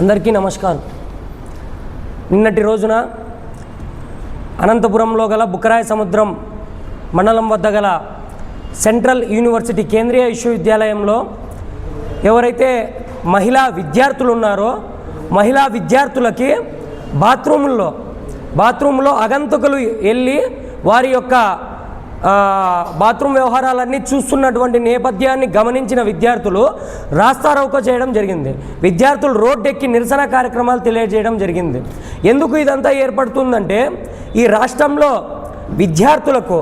అందరికీ నమస్కారం. నిన్నటి రోజున అనంతపురంలో గల బుక్కరాయ సముద్రం మండలం వద్ద గల సెంట్రల్ యూనివర్సిటీ కేంద్రీయ విశ్వవిద్యాలయంలో ఎవరైతే మహిళా విద్యార్థులు ఉన్నారో మహిళా విద్యార్థులకి బాత్రూంలో అగంతకులు వెళ్ళి వారి యొక్క బాత్రూమ్ వ్యవహారాలన్నీ చూస్తున్నటువంటి నేపథ్యాన్ని గమనించిన విద్యార్థులు రాస్తారోకో చేయడం జరిగింది. విద్యార్థులు రోడ్డెక్కి నిరసన కార్యక్రమాలు తెలియజేయడం జరిగింది. ఎందుకు ఇదంతా ఏర్పడుతుందంటే ఈ రాష్ట్రంలో విద్యార్థులకు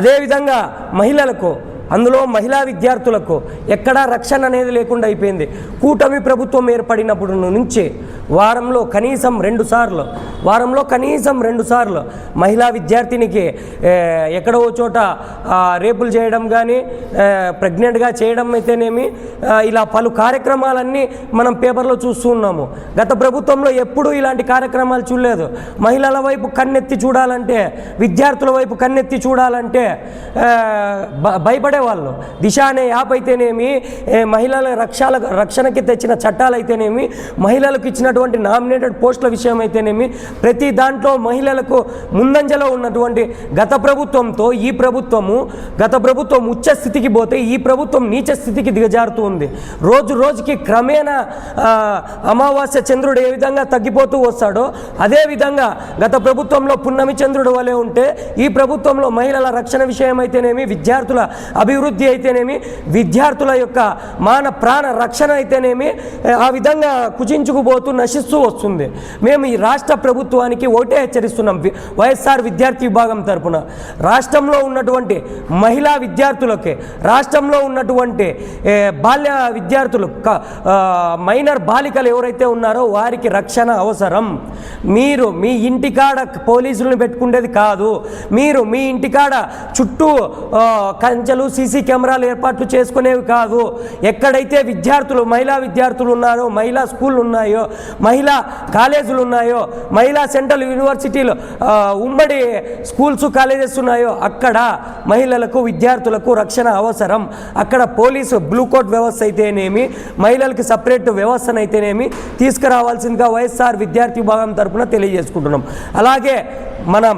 అదేవిధంగా మహిళలకు, అందులో మహిళా విద్యార్థులకు ఎక్కడా రక్షణ అనేది లేకుండా అయిపోయింది. కూటమి ప్రభుత్వం ఏర్పడినప్పుడు నుంచి వారంలో కనీసం రెండు సార్లు మహిళా విద్యార్థినికి ఎక్కడో చోట రేపులు చేయడం కానీ, ప్రెగ్నెంట్గా చేయడం అయితేనేమి, ఇలా పలు కార్యక్రమాలన్నీ మనం పేపర్లో చూస్తూ ఉన్నాము. గత ప్రభుత్వంలో ఎప్పుడూ ఇలాంటి కార్యక్రమాలు చూడలేదు. మహిళల వైపు కన్నెత్తి చూడాలంటే, విద్యార్థుల వైపు కన్నెత్తి చూడాలంటే భయపడేవాళ్ళు. దిశ అనే యాప్ అయితేనేమి, మహిళల రక్షణకి తెచ్చిన చట్టాలు అయితేనేమి, మహిళలకు ఇచ్చినటువంటి నామినేటెడ్ పోస్టుల విషయం అయితేనేమి, ప్రతి దాంట్లో మహిళలకు ముందంజలో ఉన్నటువంటి గత ప్రభుత్వంతో ఈ ప్రభుత్వం ఉచ్చ స్థితికి పోతే ఈ ప్రభుత్వం నీచ స్థితికి దిగజారుతూ ఉంది. రోజుకి క్రమేణా అమావాస్య చంద్రుడు ఏ విధంగా తగ్గిపోతూ వస్తాడో అదేవిధంగా గత ప్రభుత్వంలో పున్నమి చంద్రుడు వలె ఉంటే ఈ ప్రభుత్వంలో మహిళల రక్షణ విషయం అయితేనేమి, విద్యార్థుల అభివృద్ధి అయితేనేమి, విద్యార్థుల యొక్క మాన ప్రాణ రక్షణ అయితేనేమి ఆ విధంగా కుచించుకుపోతూ నశిస్తూ వస్తుంది. మేము ఈ రాష్ట్ర ప్రభుత్వానికి ఒకటే హెచ్చరిస్తున్నాం. వైఎస్ఆర్ విద్యార్థి విభాగం తరపున రాష్ట్రంలో ఉన్నటువంటి మహిళా విద్యార్థులకి, రాష్ట్రంలో ఉన్నటువంటి బాల్య విద్యార్థులు, మైనర్ బాలికలు ఎవరైతే ఉన్నారో వారికి రక్షణ అవసరం. మీరు మీ ఇంటికాడ పోలీసులను పెట్టుకునేది కాదు. మీరు మీ ఇంటికాడ చుట్టూ కంచెలు, సీసీ కెమెరాలు ఏర్పాట్లు చేసుకునేవి కాదు. ఎక్కడైతే మహిళా విద్యార్థులు ఉన్నారో, మహిళా స్కూళ్ళు ఉన్నాయో, మహిళా కాలేజీలు ఉన్నాయో, మహిళా సెంట్రల్ యూనివర్సిటీలు, ఉమ్మడి స్కూల్స్, కాలేజెస్ ఉన్నాయో అక్కడ మహిళలకు, విద్యార్థులకు రక్షణ అవసరం. అక్కడ పోలీసు బ్లూ కోట్ వ్యవస్థ అయితేనేమి, మహిళలకి సపరేట్ వ్యవస్థనైతేనేమి తీసుకురావాల్సిందిగా వైఎస్ఆర్ విద్యార్థి విభాగం తరఫున తెలియజేసుకుంటున్నాం. అలాగే మనం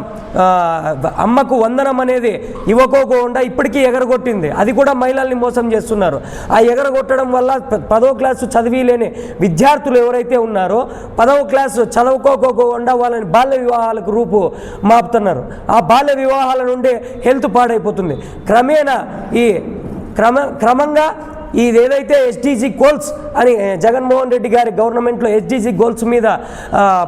అమ్మకు వందనం అనేది ఇవ్వకోకుండా ఇప్పటికీ ఎగరగొట్టింది. అది కూడా మహిళల్ని మోసం చేస్తున్నారు. ఆ ఎగరగొట్టడం వల్ల 10వ క్లాసు చదివిలేని విద్యార్థులు ఎవరైతే ఉన్నారో 10వ క్లాసు చదువుకోకుండా వాళ్ళని బాల్య వివాహాలకు రూపు మాపుతున్నారు. ఆ బాల్య వివాహాల నుండి హెల్త్ పాడైపోతుంది. క్రమంగా ఇదేదైతే ఎస్డీజీ గోల్స్ అని జగన్మోహన్ రెడ్డి గారి గవర్నమెంట్లో ఎస్డీజీ గోల్స్ మీద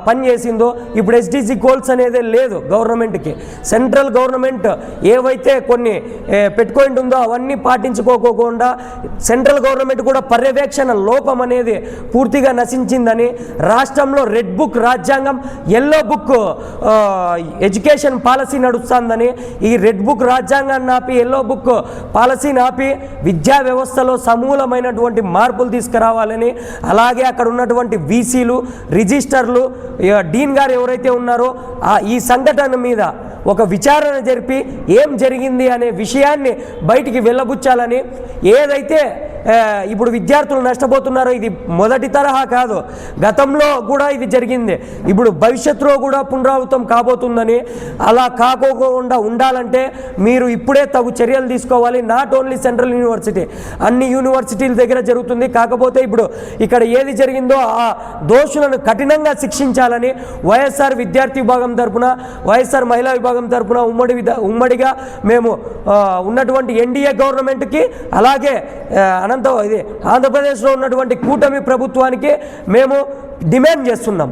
పనిచేసిందో ఇప్పుడు ఎస్డీజీ గోల్స్ అనేది లేదు గవర్నమెంట్కి. సెంట్రల్ గవర్నమెంట్ ఏవైతే కొన్ని పెట్టుకొని ఉందో అవన్నీ పాటించుకోకుండా సెంట్రల్ గవర్నమెంట్ కూడా పర్యవేక్షణ లోపం అనేది పూర్తిగా నశించిందని, రాష్ట్రంలో రెడ్ బుక్ రాజ్యాంగం, ఎల్లో బుక్ ఎడ్యుకేషన్ పాలసీ నడుస్తుందని, ఈ రెడ్ బుక్ రాజ్యాంగాన్ని ఆపి ఎల్లో బుక్ పాలసీని ఆపి విద్యా వ్యవస్థలో సమూలమైనటువంటి మార్పులు తీసుకురావాలని, అలాగే అక్కడ ఉన్నటువంటి వీసీలు, రిజిస్టర్లు, డీన్ గారు ఎవరైతే ఉన్నారో ఈ సంఘటన మీద ఒక విచారణ జరిపి ఏం జరిగింది అనే విషయాన్ని బయటికి వెళ్ళబుచ్చాలని, ఏదైతే ఇప్పుడు విద్యార్థులు నష్టపోతున్నారో ఇది మొదటి తరహా కాదు, గతంలో కూడా ఇది జరిగింది, ఇప్పుడు భవిష్యత్తులో కూడా పునరావృతం కాబోతుందని, అలా కాకోకుండా ఉండాలంటే మీరు ఇప్పుడే తగు చర్యలు తీసుకోవాలి. నాట్ ఓన్లీ సెంట్రల్ యూనివర్సిటీ, అన్ని యూనివర్సిటీల దగ్గర జరుగుతుంది. కాకపోతే ఇప్పుడు ఇక్కడ ఏది జరిగిందో ఆ దోషులను కఠినంగా శిక్షించాలని వైఎస్ఆర్ విద్యార్థి విభాగం తరపున, వైఎస్ఆర్ మహిళా విభాగం తరపున ఉమ్మడిగా మేము ఉన్నటువంటి ఎన్డీఏ గవర్నమెంట్కి, అలాగే ఆంధ్రప్రదేశ్లో ఉన్నటువంటి కూటమి ప్రభుత్వానికి మేము డిమాండ్ చేస్తున్నాం.